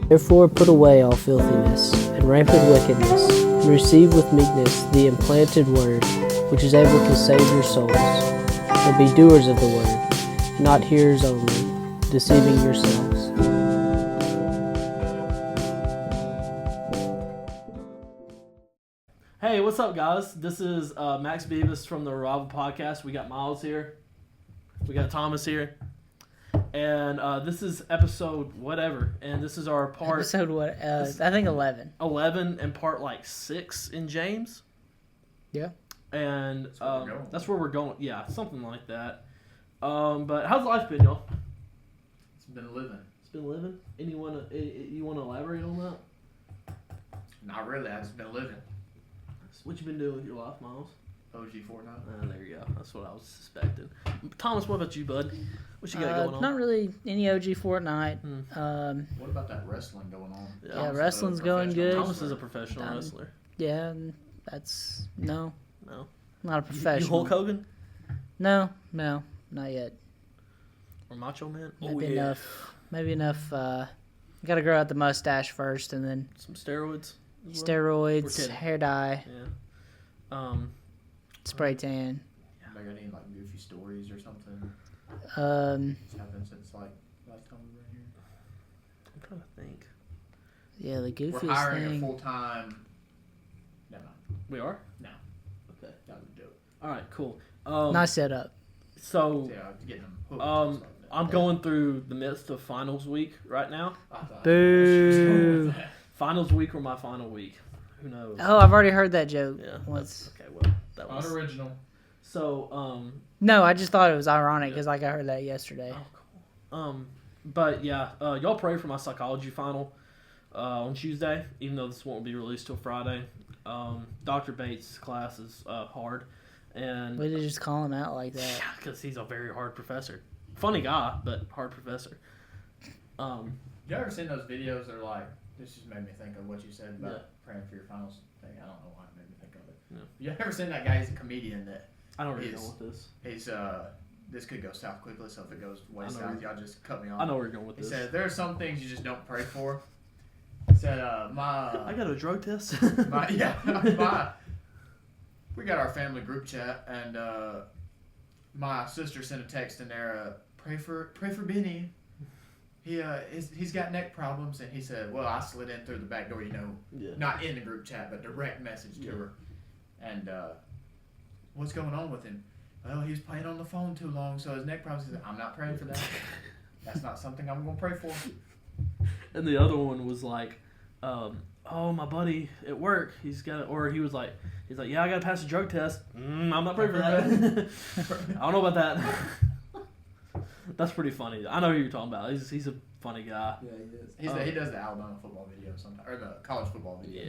Therefore put away all filthiness, and rampant wickedness, and receive with meekness the implanted word, which is able to save your souls. And be doers of the word, not hearers only, deceiving yourselves. Hey, what's up, guys? This is Max Beavis from the Revival Podcast. We got Miles here. We got Thomas here. And this is episode whatever. And this is our part... Episode what? I think 11. 11 and part 6 in James. Yeah. And that's where we're going. Yeah, something like that. But how's life been, y'all? It's been living. It's been living? You want to elaborate on that? Not really. I've just been living. What you been doing with your life, Miles? OG Fortnite. Oh, there you go. That's what I was suspecting. Thomas, what about you, bud? What you got going on? Not really any OG Fortnite. What about that wrestling going on? Yeah, wrestling's going good. Thomas is a professional wrestler. Yeah, that's... No. No? Not a professional. You Hulk Hogan? No, not yet. Or Macho Man? Maybe enough. Got to grow out the mustache first, and then... Some steroids? Steroids, hair dye. Yeah. Spray tan. Am I got any goofy stories or something? It's happened since last time we were here. I'm trying to think. Yeah, the goofiest thing. We're hiring a full-time. Never mind. We are? No. Okay. That would do it. All right. Cool. Nice setup. So. Yeah, getting them hooked. I'm going through the midst of finals week right now. Boo. Finals week or my final week? Who knows? Oh, I've already heard that joke once. Okay, well, that was unoriginal. So, No, I just thought it was ironic because I heard that yesterday. Oh, cool. But yeah, y'all pray for my psychology final on Tuesday, even though this won't be released till Friday. Dr. Bates' class is hard, and We just call him out like that. Yeah, because he's a very hard professor. Funny guy, but hard professor. You ever seen those videos that are this just made me think of what you said about praying for your finals thing. I don't know why it made me think of it. Yeah. You ever seen that guy? He's a comedian that I don't really know what this. He's this could go south quickly, so if it goes way south, y'all just cut me off. I know where you're going with this. He said there are some things you just don't pray for. He said I got a drug test. We got our family group chat, and my sister sent a text in there. Pray for Benny. He's got neck problems, and he said, well, I slid in through the back door, not in the group chat, but direct message to her. And what's going on with him? Well, he was playing on the phone too long, so his neck problems. He said, I'm not praying for that. That's not something I'm going to pray for. And the other one was oh, my buddy at work, he was yeah, I got to pass a drug test. I'm not praying for that. I don't know about that. That's pretty funny. I know who you're talking about. He's a funny guy. Yeah, he is. He does the Alabama football video sometimes, or the college football video.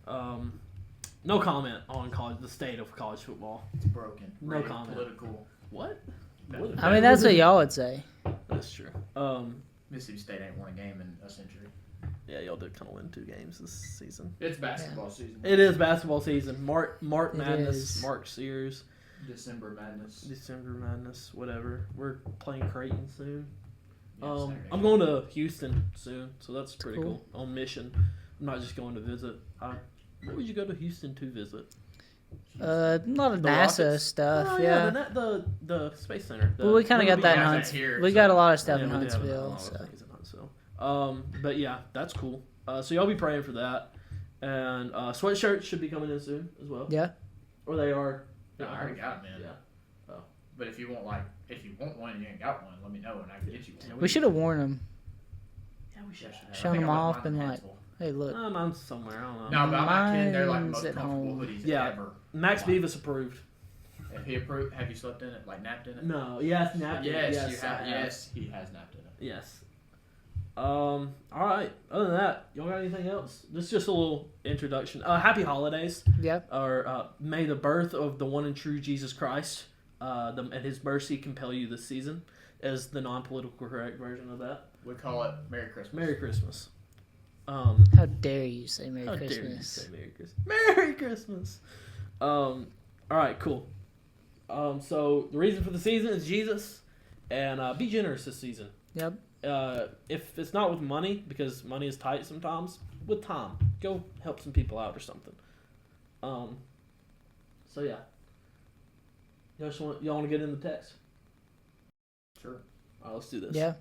Yeah. No comment on the state of college football. It's broken. No comment. Political. What? No. I mean, that's what y'all would say. That's true. Mississippi State ain't won a game in a century. Yeah, y'all did kind of win 2 games this season. It's basketball season. It is basketball season. Mark Madness. Is. Mark Sears. December Madness, whatever. We're playing Creighton soon. Yeah, I'm going to Houston soon, so that's pretty cool. On mission. I'm not just going to visit. What would you go to Houston to visit? A lot of NASA stuff. Oh, yeah. The Space Center. Well, we kind of got that in Huntsville. We got a lot of stuff in Huntsville. But yeah, that's cool. So y'all be praying for that, and sweatshirts should be coming in soon as well. Yeah. Or they are. No, I already got them, man. Yeah. Oh. But if you want one and you ain't got one, let me know and I can get you one. Yeah, we should have worn them. Yeah, we should. Shown them off and hey, look. Mine's somewhere. I don't know. No, but I'm not kidding. They're the most at comfortable home. hoodies ever. Max Beavis approved. If he approved, have you slept in it? Napped in it? No. Yes, napped in it. Yes, you have. Yes, he has napped in it. Yes. All right. Other than that, y'all got anything else? This is just a little introduction. Happy holidays. Yep. Or may the birth of the one and true Jesus Christ and His mercy compel you this season, as the non-political correct version of that. We call it Merry Christmas. Merry Christmas. How dare you say Merry Christmas? How dare you say Merry Christmas? Merry Christmas. All right, cool. So the reason for the season is Jesus, and be generous this season. Yep. If it's not with money, because money is tight sometimes, with time, go help some people out or something. So yeah. Y'all want to get in the text? Sure. All right, let's do this. Yeah.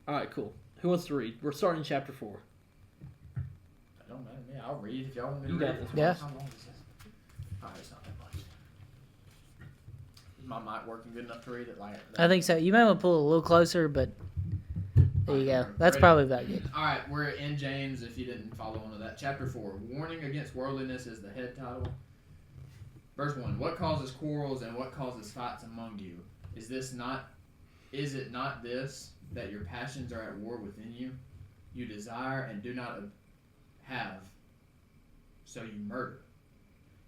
All right, cool. Who wants to read? We're starting chapter 4. That don't matter to me. I'll read if y'all want me to You read. got this one. Yeah. How long is this? Alright, it's not that much. Is my mic working good enough to read it? I think so. You may want to pull it a little closer, but there you go. That's probably about good. Alright, we're in James if you didn't follow on to that. Chapter 4. Warning against worldliness is the head title. Verse 1. What causes quarrels and what causes fights among you? Is it not this, that your passions are at war within you? You desire and do not have, so you murder.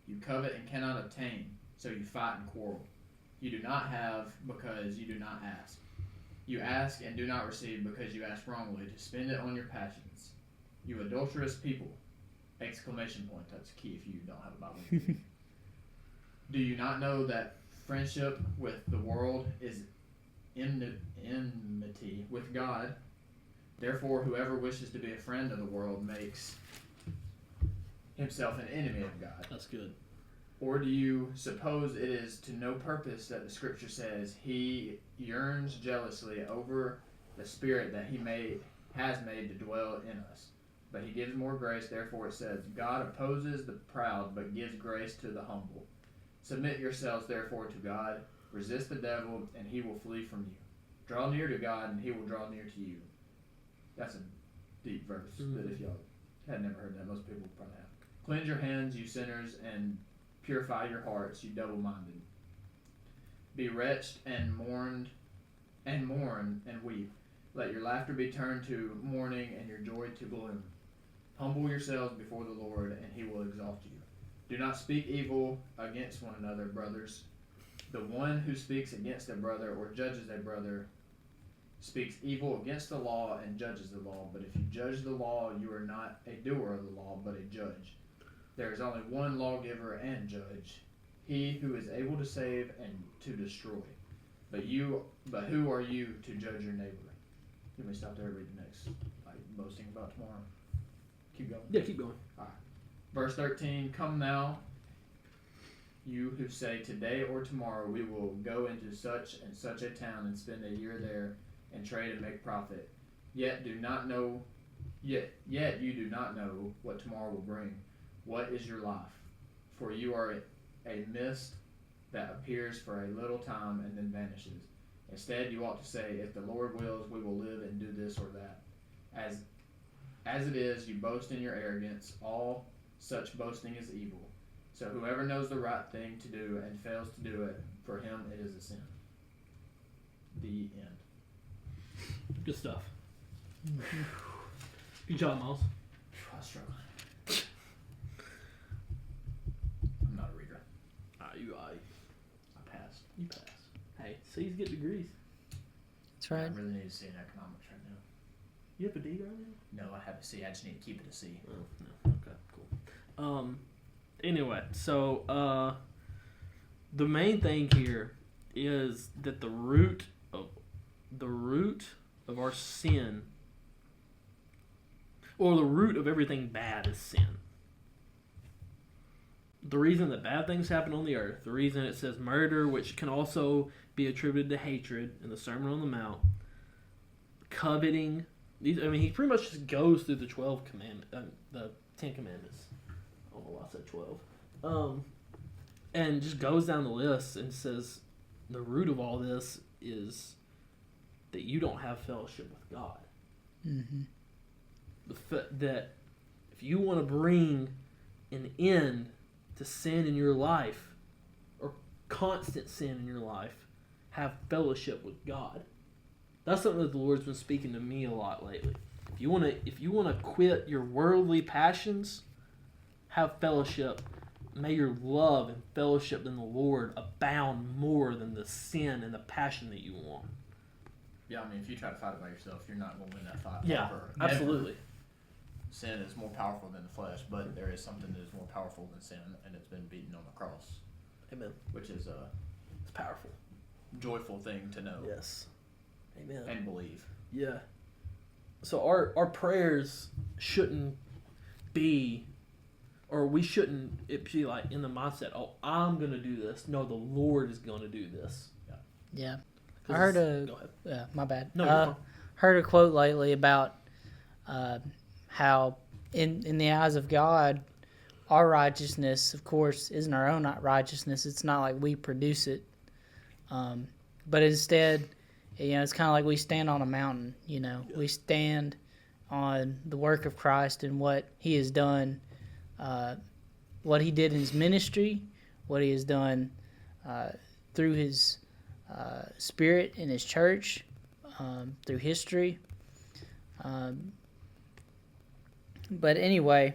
You covet and cannot obtain, so you fight and quarrel. You do not have because you do not ask. You ask and do not receive because you ask wrongly to spend it on your passions. You adulterous people! Exclamation point. That's key if you don't have a Bible. Do you not know that friendship with the world is enmity with God? Therefore, whoever wishes to be a friend of the world makes himself an enemy of God. That's good. Or do you suppose it is to no purpose that the scripture says he yearns jealously over the spirit that he has made to dwell in us? But he gives more grace, therefore it says, God opposes the proud, but gives grace to the humble. Submit yourselves therefore to God, resist the devil, and he will flee from you. Draw near to God, and he will draw near to you. That's a deep verse, that if y'all had never heard that, most people probably have. Cleanse your hands, you sinners, and purify your hearts, you double-minded. Be wretched and mourn and weep. Let your laughter be turned to mourning and your joy to gloom. Humble yourselves before the Lord, and he will exalt you. Do not speak evil against one another, brothers. The one who speaks against a brother or judges a brother speaks evil against the law and judges the law. But if you judge the law, you are not a doer of the law, but a judge. There is only one lawgiver and judge, he who is able to save and to destroy. But who are you to judge your neighbor? You may stop there and read the next, boasting about tomorrow. Keep going. Yeah, keep going. All right. Verse 13, come now, you who say today or tomorrow we will go into such and such a town and spend a year there and trade and make profit. Yet you do not know what tomorrow will bring. What is your life? For you are a mist that appears for a little time and then vanishes. Instead, you ought to say, if the Lord wills, we will live and do this or that. As it is, you boast in your arrogance. All such boasting is evil. So whoever knows the right thing to do and fails to do it, for him it is a sin. The end. Good stuff. Good job, Miles. I was struggling. I'm not a reader. I passed. You pass. Hey, C's get degrees. That's right. I really need to see in economics right now. You have a D right now? No, I have a C. I just need to keep it a C. Oh, no. Okay, cool. Anyway, so the main thing here is that the root of our sin, or the root of everything bad, is sin. The reason that bad things happen on the earth, the reason it says murder, which can also be attributed to hatred in the Sermon on the Mount, coveting. He pretty much just goes through the 10 Commandments. I don't know why I said 12. And just goes down the list and says the root of all this is that you don't have fellowship with God. Mm-hmm. That if you want to bring an end to sin in your life, or constant sin in your life, have fellowship with God. That's something that the Lord's been speaking to me a lot lately. If you want to quit your worldly passions, have fellowship. May your love and fellowship in the Lord abound more than the sin and the passion that you want. Yeah, if you try to fight it by yourself, you're not going to win that fight. Yeah, Ever. absolutely. Never. Sin is more powerful than the flesh, but there is something that is more powerful than sin, and it's been beaten on the cross. Amen. Which is It's powerful. joyful thing to know. Yes. Amen. and believe. Yeah. So our prayers shouldn't be, or we shouldn't it be like in the mindset, oh, I'm gonna do this. No, the Lord is gonna do this. Yeah. 'Cause I heard go ahead. yeah, my bad. No, you're fine. Heard a quote lately about how in the eyes of God, our righteousness, of course, isn't our own righteousness. It's not like we produce it, but instead, it's kind of like we stand on a mountain. We stand on the work of Christ and what He has done, what He did in His ministry, what He has done through His Spirit in His church, through history. But anyway,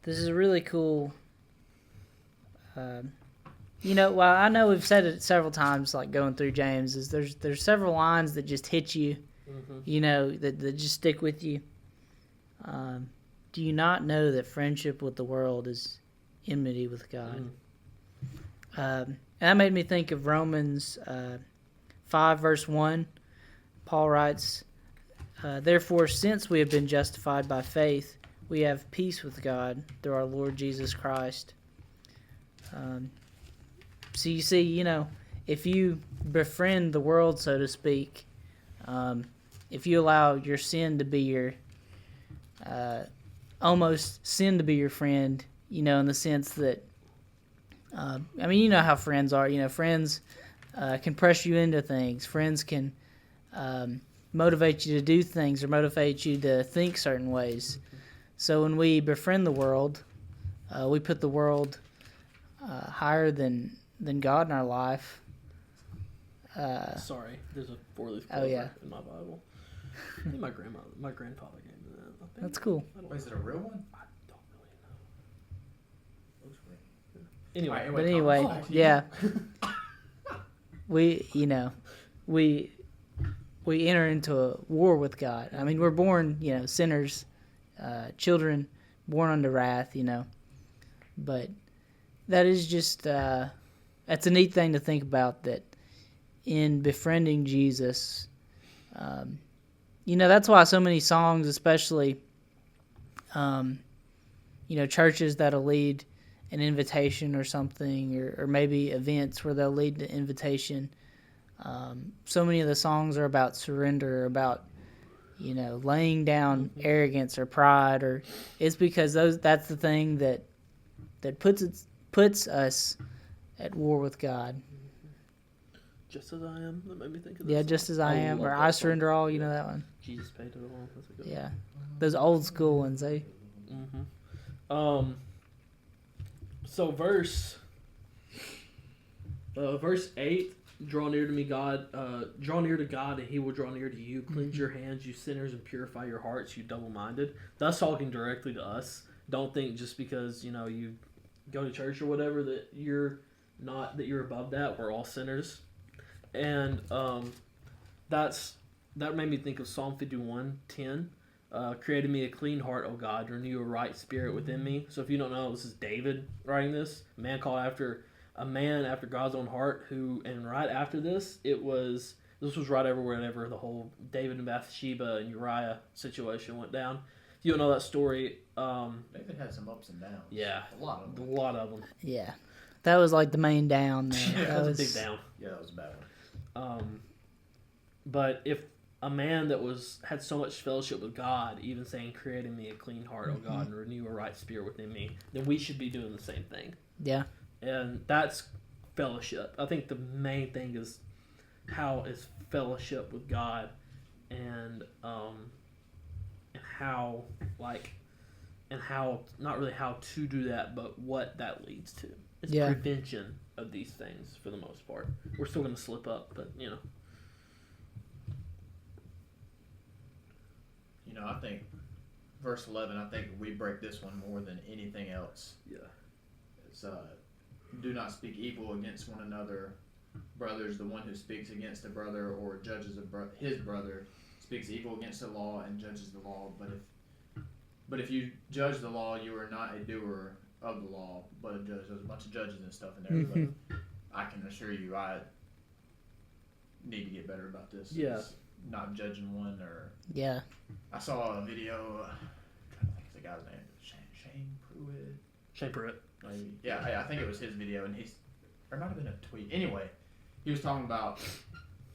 this is really cool. Well, I know we've said it several times, like going through James, is there's several lines that just hit you, that just stick with you. Do you not know that friendship with the world is enmity with God? And that made me think of Romans 5, verse 1. Paul writes, therefore, since we have been justified by faith, we have peace with God through our Lord Jesus Christ. So you see, if you befriend the world, so to speak, if you allow your sin to be your, almost sin to be your friend, in the sense that, you know how friends are. Friends can pressure you into things. Friends can motivate you to do things or motivate you to think certain ways. So when we befriend the world, we put the world higher than God in our life. Sorry, there's a 4-leaf Oh, clover yeah. in my Bible. I think my grandfather gave me that. I think. That's cool. Is it a real one? I don't really know. Anyway, But anyway, yeah. We enter into a war with God. We're born, sinners, children born under wrath, But that is just, that's a neat thing to think about, that in befriending Jesus, that's why so many songs, especially, churches that'll lead an invitation or something, or maybe events where they'll lead the invitation. So many of the songs are about surrender, about, laying down arrogance or pride, or it's because that's the thing that puts us at war with God. Just as I am. That made me think of that. Yeah, song. just as I am, or love I that song. surrender all. That one. Jesus paid it all. That's a good one. Yeah, those old school ones. So verse 8, draw near to me, God. Draw near to God, and He will draw near to you. Cleanse your hands, you sinners, and purify your hearts, you double-minded. That's talking directly to us. Don't think just because you go to church or whatever that you're above that. We're all sinners, and that made me think of Psalm 51:10. Created me a clean heart, O God, renew a right spirit within me. So if you don't know, this is David writing this. A man after God's own heart, and right after this was right over whenever the whole David and Bathsheba and Uriah situation went down. If you don't know that story, David had some ups and downs. Yeah, a lot of them. Yeah, that was like the main down there. Yeah, that was a big down. Yeah, that was a bad one. But if a man that had so much fellowship with God, even saying, "Creating me a clean heart, O God, and renew a right spirit within me," then we should be doing the same thing. Yeah. And that's fellowship. I think the main thing is how is fellowship with God, and how not really how to do that, but what that leads to. It's prevention of these things for the most part. We're still going to slip up, but I think verse 11. I think we break this one more than anything else. Yeah. It's do not speak evil against one another. Brothers, the one who speaks against a brother or judges his brother speaks evil against the law and judges the law. But if you judge the law, you are not a doer of the law, but a judge. There's a bunch of judges and stuff in there. I can assure you, I need to get better about this. Yeah. It's not judging one or. Yeah. I saw a video. I'm trying to think of the guy's name. Shane Pruitt. Shane Pruitt. Maybe. Yeah, I think it was his video, and or it might have been a tweet. Anyway, he was talking about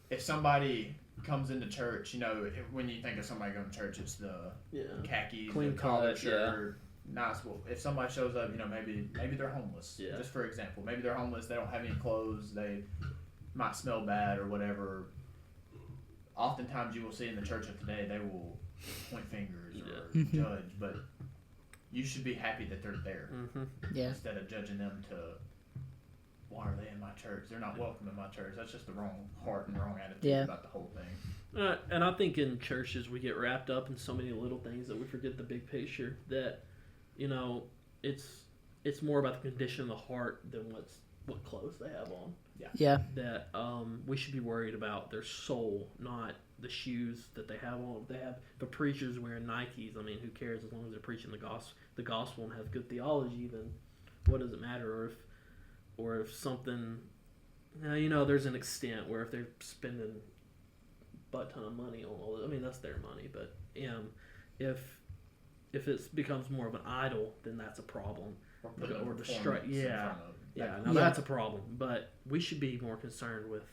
if somebody comes into church, when you think of somebody going to church, it's the khakis, Clean the collared cut, shirt, nice. Well, if somebody shows up, maybe they're homeless. Yeah. Just for example, maybe they're homeless. They don't have any clothes. They might smell bad or whatever. Oftentimes, you will see in the church of today, they will point fingers or judge, but you should be happy that they're there instead of judging them to, why are they in my church? They're not welcome in my church. That's just the wrong heart and wrong attitude about the whole thing. And I think in churches we get wrapped up in so many little things that we forget the big picture. That it's more about the condition of the heart than what clothes they have on. Yeah. That we should be worried about their soul, not the shoes that they have on. If a preacher's wearing Nikes, I mean, who cares as long as they're preaching the gospel and have good theology? Then what does it matter? Or if something, there's an extent where if they're spending a butt ton of money on all this, I mean, that's their money. But if it becomes more of an idol, then that's a problem. Or the strike, that's a problem. But we should be more concerned with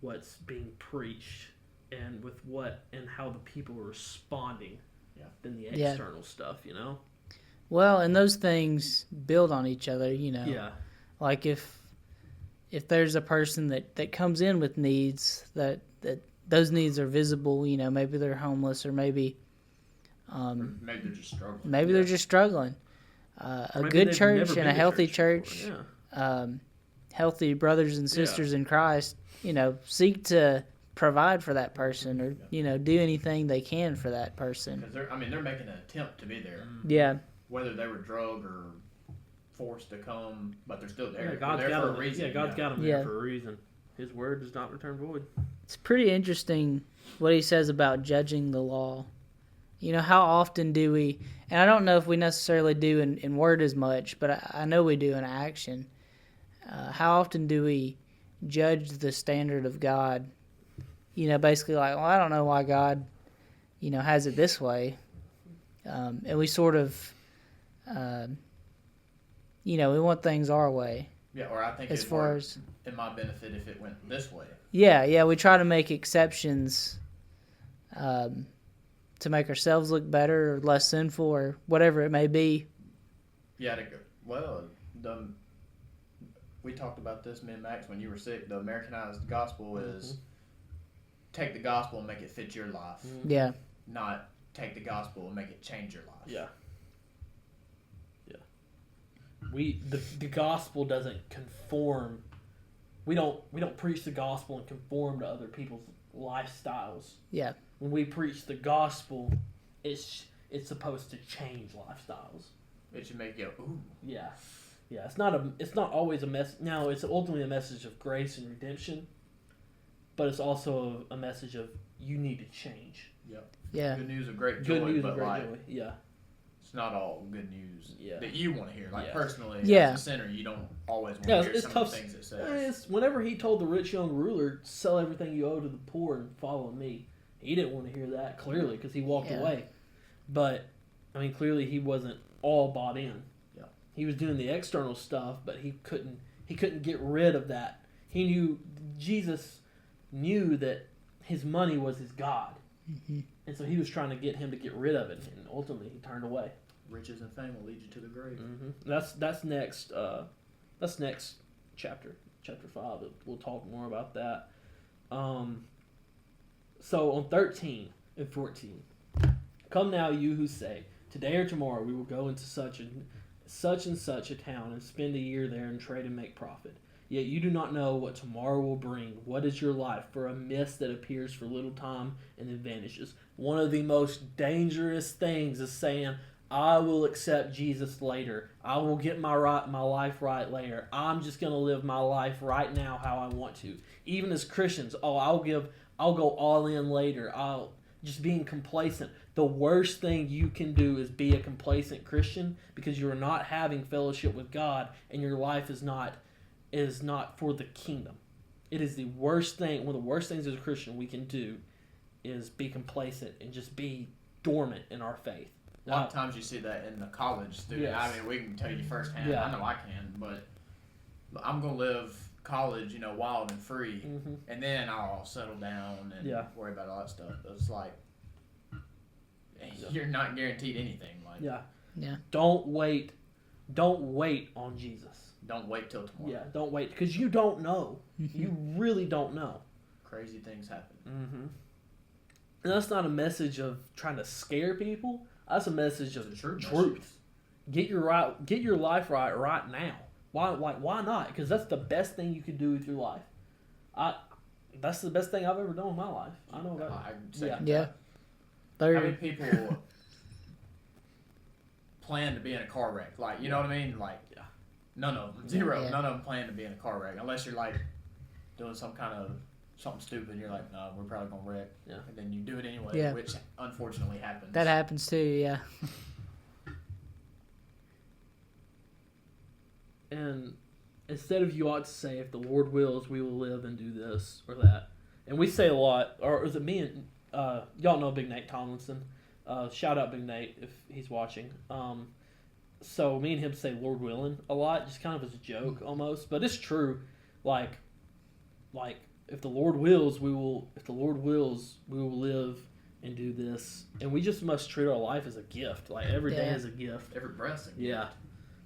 what's being preached and with and how the people are responding than the external stuff. Well, and those things build on each other. Yeah. Like if there's a person that comes in with needs that those needs are visible, maybe they're homeless or maybe maybe they're just struggling. Maybe they're just struggling. A good church and a healthy church, healthy brothers and sisters in Christ, seek to provide for that person or do anything they can for that person. Because they're making an attempt to be there. Yeah. Whether they were drugged or forced to come, but they're still there. Yeah, God's they're there got for a reason. Yeah, God's got them there for a reason. His word does not return void. It's pretty interesting what he says about judging the law. How often do we, and I don't know if we necessarily do in word as much, but I know we do in action. How often do we judge the standard of God? Basically like, well, I don't know why God, has it this way. And we sort of, we want things our way. Yeah, or I think as far as in my benefit if it went this way. Yeah, we try to make exceptions to make ourselves look better or less sinful or whatever it may be. Yeah, we talked about this, me and Max, when you were sick. The Americanized gospel is take the gospel and make it fit your life. Yeah. Not take the gospel and make it change your life. Yeah. The gospel doesn't conform. We don't preach the gospel and conform to other people's lifestyles. Yeah. When we preach the gospel, it's supposed to change lifestyles. It should make you go, ooh. Yeah. Yeah. It's not always a message. Now, it's ultimately a message of grace and redemption, but it's also a message of you need to change. Yep. Yeah. Good news of great joy. Good news of great joy. Yeah. It's not all good news that you want to hear. Like personally, as a sinner, you don't always want to hear some of the things it says. Whenever he told the rich young ruler, sell everything you owe to the poor and follow me, he didn't want to hear that, clearly, because he walked away. But, clearly he wasn't all bought in. Yeah. He was doing the external stuff, but he couldn't get rid of that. Jesus knew that his money was his God. Mm-hmm. And so he was trying to get him to get rid of it, and ultimately he turned away. Riches and fame will lead you to the grave. Mm-hmm. That's next. That's next chapter 5. We'll talk more about that. So on 13 and 14, come now, you who say, today or tomorrow we will go into such and such a town and spend a year there and trade and make profit. Yet you do not know what tomorrow will bring. What is your life? For a mist that appears for a little time and then vanishes. One of the most dangerous things is saying, I will accept Jesus later. I will get my life right later. I'm just going to live my life right now how I want to. Even as Christians, I'll go all in later. Just being complacent. The worst thing you can do is be a complacent Christian, because you are not having fellowship with God and your life is not is not for the kingdom. It is the worst thing. One of the worst things as a Christian we can do is be complacent and just be dormant in our faith. A lot of times you see that in the college student. Yes. I mean, we can tell you firsthand. Yeah. I know I can, but I'm gonna live college, wild and free, and then I'll settle down and worry about all that stuff. It's like you're not guaranteed anything. Like Yeah. Don't wait on Jesus. don't wait till tomorrow. Yeah, don't wait because you don't know. You really don't know. Crazy things happen. And that's not a message of trying to scare people. That's a message of truth. Get your life right now. Why not? Because that's the best thing you could do with your life. That's the best thing I've ever done in my life. I know that. Yeah. How many people plan to be in a car wreck? Like, you know what I mean? Like, none of them. Zero. Yeah. None of them plan to be in a car wreck. Unless you're, like, doing something stupid. And you're like, no, we're probably going to wreck. Yeah. And then you do it anyway, which unfortunately happens. That happens too, yeah. And instead of you ought to say, if the Lord wills, we will live and do this or that. And we say a lot, or is it me and, y'all know Big Nate Tomlinson. Shout out Big Nate if he's watching. So me and him say Lord willing a lot, just kind of as a joke almost. But it's true. Like if the Lord wills, we will live and do this. And we just must treat our life as a gift. Like every day is a gift. Every breath's a gift. Yeah.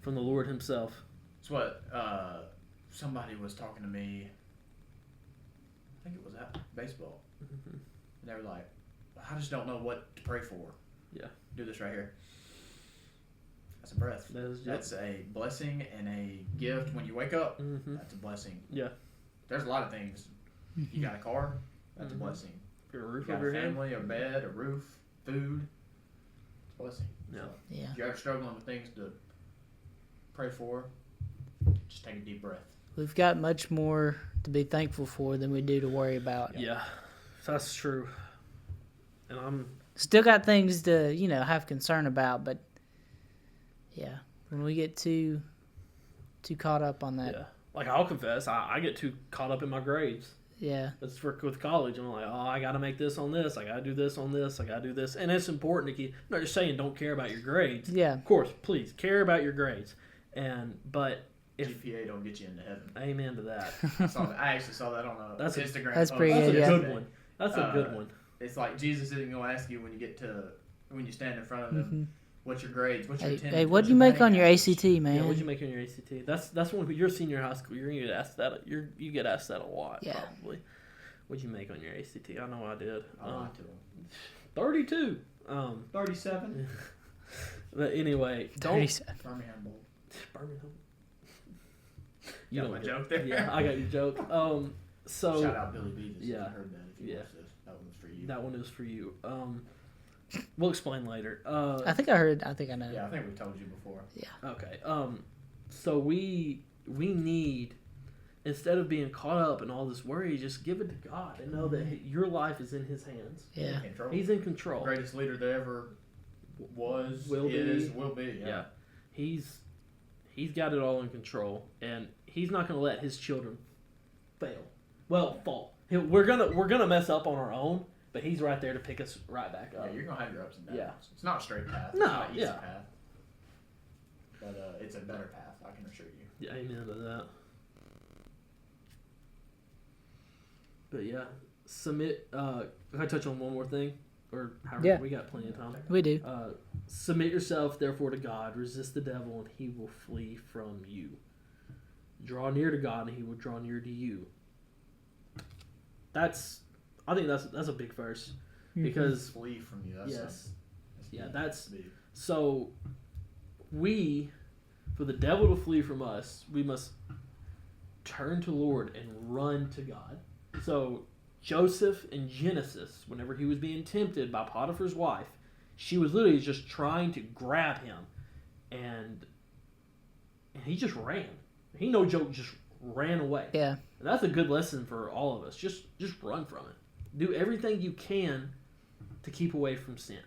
From the Lord himself. It's what somebody was talking to me. I think it was at baseball. And they were like, I just don't know what to pray for. Yeah. Do this right here. That's a breath. That's a blessing and a gift. When you wake up, that's a blessing. Yeah. There's a lot of things. You got a car, that's a blessing. Your roof You got over a your family, a bed, a roof, food. It's a blessing. Yeah. So, Yeah. if you're ever struggling with things to pray for, just take a deep breath. We've got much more to be thankful for than we do to worry about. Yeah. That's true. And I'm Still got things to, have concern about, but yeah, when we get too caught up on that. Yeah. Like I'll confess, I get too caught up in my grades. Yeah. That's with college. I'm like, I got to make this on this. I got to do this on this. I got to do this. And it's important to keep, I'm not just saying don't care about your grades. Yeah. Of course, please care about your grades. But if GPA don't get you into heaven. Amen to that. I actually saw that on a Instagram that's post. pretty That's good, a yeah. good one. That's a good one. It's like Jesus isn't going to ask you when you stand in front of him, what's your grades, what's your attendance. Hey, what'd you make on your ACT, man? Yeah, what'd you make on your ACT? That's when you're senior high school. You're gonna get asked that. You get asked that a lot. Yeah. Probably. What'd you make on your ACT? I know I did. I lied to him. 32. 37. But anyway, don't. Birmingham Bowl. Birmingham. You got my joke there? Yeah, I got your joke. So shout out Billy Beavis. Yeah. If you heard that. If you watched this, that one was for you. That one is for you. We'll explain later. I think I know. Yeah, I think we told you before. Yeah. Okay. So we need, instead of being caught up in all this worry, just give it to God and know that your life is in His hands. Yeah. He's in control. Greatest leader there ever was, will be. Yeah. He's got it all in control, and He's not going to let His children fail. Well, fall. We're gonna mess up on our own, but He's right there to pick us right back up. Yeah, you're gonna have your ups and downs. Yeah. It's not a straight path. No, It's not an easy yeah. path. But it's a better path, I can assure you. Yeah, amen to that. But yeah, submit. Can I touch on one more thing? Or however, Yeah. we got plenty of time. We do. Submit yourself, therefore, to God. Resist the devil, and he will flee from you. Draw near to God, and He will draw near to you. I think that's a big verse because Flee from you. That's big. So for the devil to flee from us, we must turn to Lord and run to God. So Joseph in Genesis, whenever he was being tempted by Potiphar's wife, she was literally just trying to grab him, and he just ran. He, no joke, just ran away. Yeah. And that's a good lesson for all of us. Just run from it. Do everything you can to keep away from sin.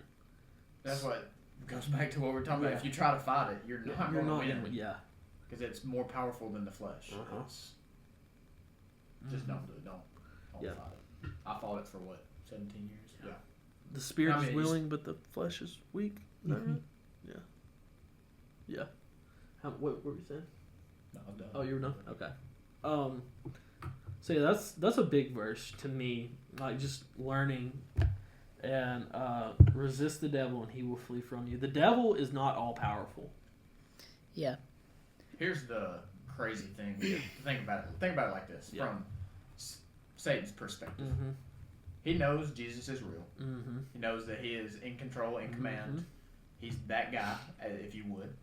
That's what goes back to what we're talking about. If you try to fight it, you're not going to win. Yeah. because it's more powerful than the flesh. Uh-huh. It's, just don't do it. Don't Yeah. fight it. I fought it for what, 17 years? Yeah. The spirit I mean, is willing, but the flesh is weak. Is that right? Yeah. Yeah. What were you saying? No, I'm done. Oh, you were done? Okay. So yeah, that's a big verse to me. Like just learning and resist the devil and he will flee from you. The devil is not all powerful. Yeah. Here's the crazy thing. Think about it like this. Yeah. From Satan's perspective. Mm-hmm. He knows Jesus is real. Mm-hmm. He knows that he is in control, in command. He's that guy, if you would.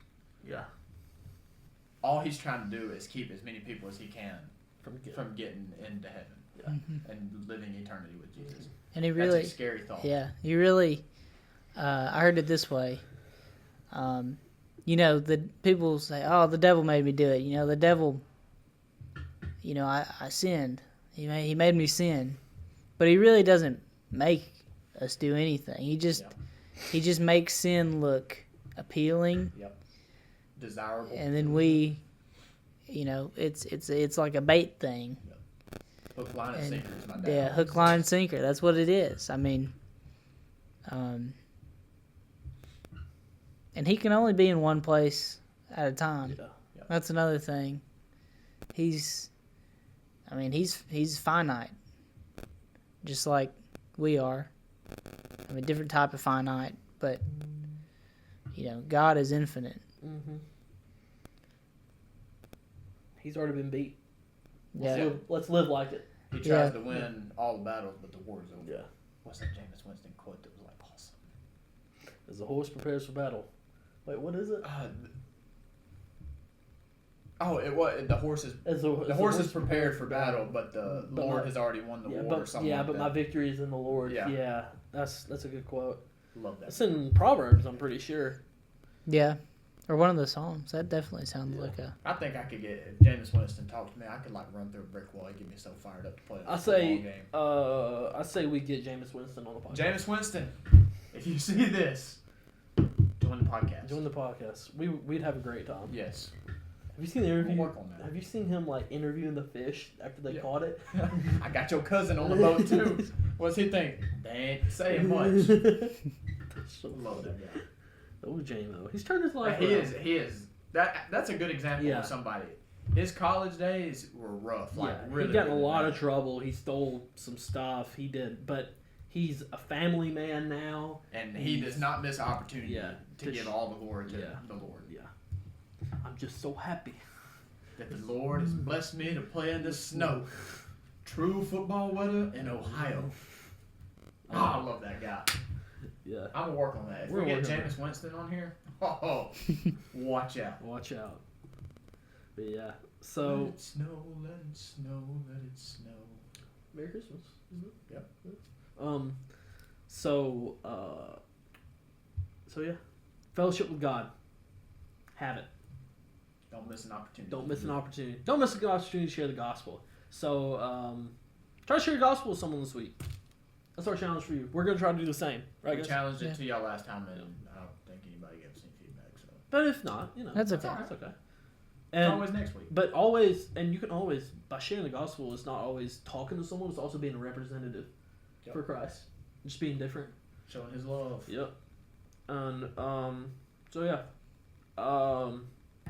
Yeah. All he's trying to do is keep as many people as he can From getting into heaven Yeah. and living eternity with Jesus. And he really, That's a scary thought. yeah, he really. I heard it this way. The people say, "Oh, the devil made me do it." The devil. I sinned. He made me sin, but he really doesn't make us do anything. He just makes sin look appealing. Yep. Desirable. And then we, it's like a bait thing. Hook, line, and sinker is my dad. Yeah, hook, line, sinker. That's what it is. I mean, and he can only be in one place at a time. Yeah. That's another thing. He's finite, just like we are. I mean, different type of finite, but God is infinite. Mm-hmm. He's already been beat. Yeah. Let's live like it. He tries to win all the battles, but the war's over. Yeah. What's that Jameis Winston quote that was like awesome? As the horse prepares for battle. Wait, what is it? The horse is As the horse is prepared for battle, but the Lord has already won the war. Or something like but that. my victory is in the Lord. Yeah. Yeah, that's a good quote. Love that. It's in Proverbs, I'm pretty sure. Yeah. Or one of the Psalms. That definitely sounds like a... I think I could get, if Jameis Winston talked to me, I could run through a brick wall. He'd get me so fired up to play a football game. I say we get Jameis Winston on the podcast. Jameis Winston, if you see this, join the podcast. Join the podcast. We'd have a great time. Yes. Have you seen the interview? We'll work on that. Have you seen him interviewing the fish after they caught it? I got your cousin on the boat too. What's he think? They ain't saying much. So Love that guy. Oh, J-Mo. He's turned his life He around. is. That's a good example of somebody. His college days were rough. Really, he got in a really lot bad. of trouble. He stole some stuff. He did, but he's a family man now, and he does not miss opportunity to give all the glory to the Lord. Yeah, I'm just so happy that the Lord has blessed me to play in the snow. True football weather in Ohio. Oh, I love that guy. Yeah, I'm gonna work on that. If we get Jameis Winston on here, watch out. Watch out. But yeah, so let it snow, let it snow, let it snow. Merry Christmas. Yep. So yeah, fellowship with God. Have it. Don't miss an opportunity. Don't miss an opportunity. Don't miss an opportunity to share the gospel. So try to share your gospel with someone this week. That's our challenge for you. We're going to try to do the same. Right, we guys? challenged it to y'all last time, and I don't think anybody gave us any feedback. So. But if not, that's okay. That's okay. And it's always next week. But always, and you can always, by sharing the gospel, it's not always talking to someone. It's also being a representative for Christ. Just being different. Showing his love. Yep. And, so yeah.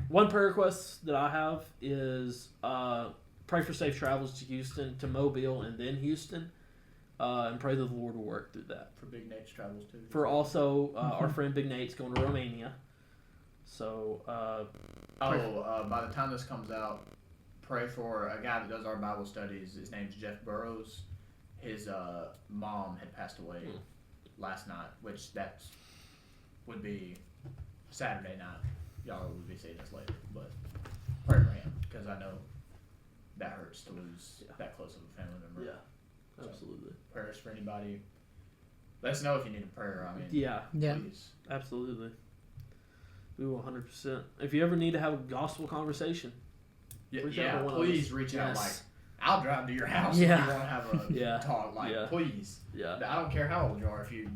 One prayer request that I have is pray for safe travels to Houston, to Mobile, and then Houston. And pray that the Lord will work through that. For Big Nate's travels too. For also our friend Big Nate's going to Romania. So, by the time this comes out, pray for a guy that does our Bible studies. His name's Jeff Burrows. His mom had passed away last night, which would be Saturday night. Y'all will be seeing this later, but pray for him because I know that hurts to lose that close of a family member. Yeah, absolutely. So, prayers for anybody. Let us know if you need a prayer. I mean, please. Absolutely. We will 100%. If you ever need to have a gospel conversation, reach out. Like, I'll drive to your house if you want to have a talk. Please. Yeah. I don't care how old you are. If you're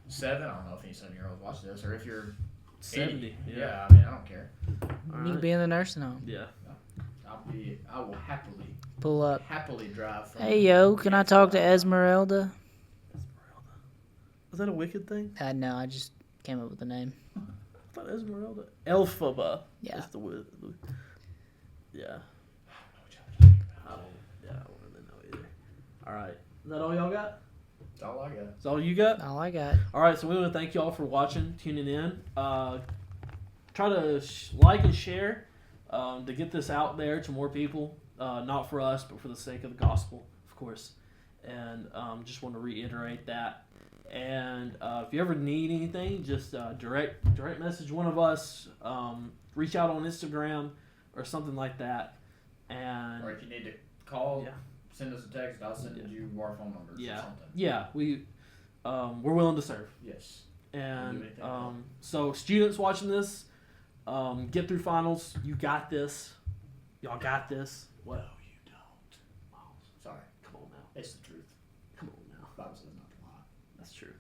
7, I don't know if any 7-year-olds watch this, or if you're 70. Yeah, I mean, I don't care. All You right. can be in the nursing home. Yeah. I will happily Pull up. drive from. Hey, yo, can I talk to Esmeralda? Esmeralda. Was that a Wicked thing? No, I just came up with the name. I thought Esmeralda. Elphaba. Yeah. That's the yeah. I don't really know either. All right. Is that all y'all got? That's all I got. Is that all you got? All I got. All right. So we want to thank y'all for watching, tuning in. Try to like and share to get this out there to more people. Not for us, but for the sake of the gospel, of course. And just want to reiterate that. And if you ever need anything, just direct message one of us. Reach out on Instagram or something like that. And Or if you need to call, Yeah. send us a text. I'll send you our phone numbers or something. Yeah, we're willing to serve. Yes. And We'll do anything. so students watching this, get through finals. You got this. Y'all got this. What? No, you don't. Miles, Sorry. come on now. It's the truth. Come on now. The Bible says not to lie. That's true.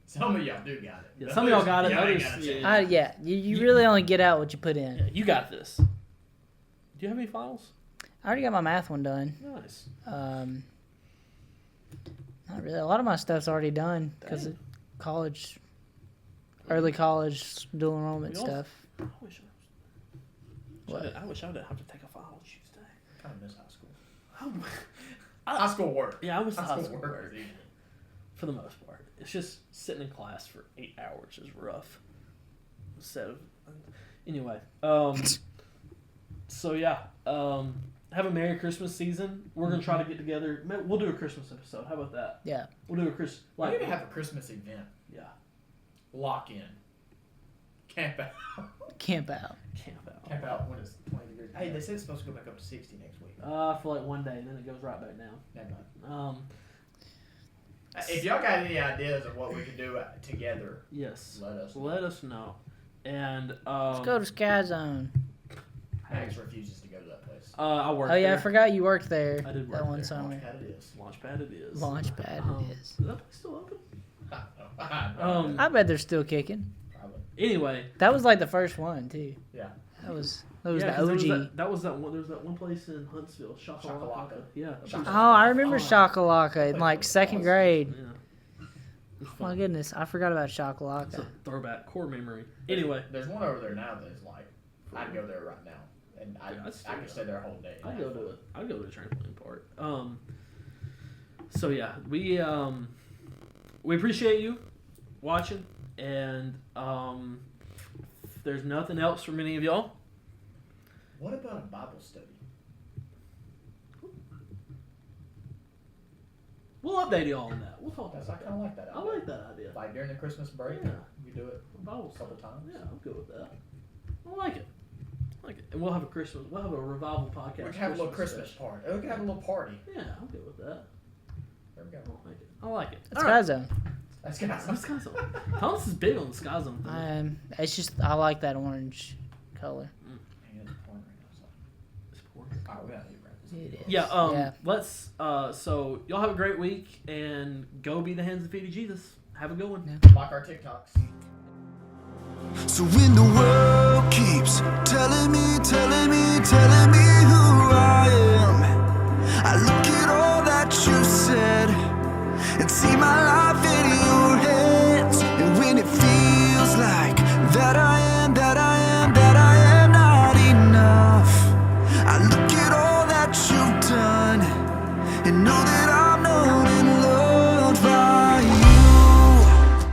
Some of y'all do got it. Yeah, some of y'all got it. Y'all ain't Others- got a yeah. chance. You really only get out what you put in. Yeah, you got this. Do you have any finals? I already got my math one done. Nice. Not really. A lot of my stuff's already done because of college, early college, dual enrollment We all- stuff. I wish I didn't have to take a final Tuesday. I kind of miss high school. I- High school work. Yeah, I was High high school school work work is easy. for the most part. It's just sitting in class for 8 hours is rough. Instead of anyway, so yeah, have a Merry Christmas season. We're gonna try to get together. We'll do a Christmas episode. How about that? Yeah. We'll do a Christmas We need to have a Christmas event. yeah, Lock in. Camp out. Camp out. camp out. Camp out when it's 20 degrees. Hey, they said it's supposed to go back up to 60 next week. For like one day, and then it goes right back down. Never mind. Um, If y'all got any ideas of what we can do together, yes, let us know. know. And Let's go to Sky Zone. Max refuses to go to that place. I work. Oh yeah, there. I forgot you worked there. I did work that one there. summer. Launchpad it is. Launchpad it is. Launchpad it is. Is that place still open? I bet they're still kicking. Probably. Anyway, That was like the first one too. Yeah. That was yeah, the 'cause OG. There was that one. There was that one place in Huntsville, Shakalaka. Yeah. Shakalaka. Oh, I remember Oh. Shakalaka in like second grade. Yeah. It's My fun. goodness, I forgot about It's a Shakalaka. throwback, core memory. Anyway, There's one over there now that is like, I'd go there right now. And Yeah, I'd I could stay there a whole day. I'd go to the trampoline park. So yeah, we appreciate you watching, and if there's nothing else from any of y'all. What about a Bible study? We'll update y'all on that. We'll talk I about kind of that. like that. I like that idea. Like during the Christmas break, Yeah. we do it Bible a couple times. Yeah, I'm good with that. I like it. And we'll have a revival podcast. We can have a little Christmas special. party. We can have a little party. Yeah, I'm good with that. There we go. I like it. It's Sky Zone. That's good. Sky Zone. Thomas is big on the Sky Zone thing. It's just I like that orange color. Hang in the corner right now, so. It's poor. All right, we gotta wrap this up. It is. Yeah, Yeah. let's so y'all have a great week and go be the hands and feet of Jesus. Have a good one. Yeah. Like our TikToks. So when the world keeps telling me who I am, I look at all that you said and see my life in your hands. And when it feels like that I am not enough, I look at all that you've done and know that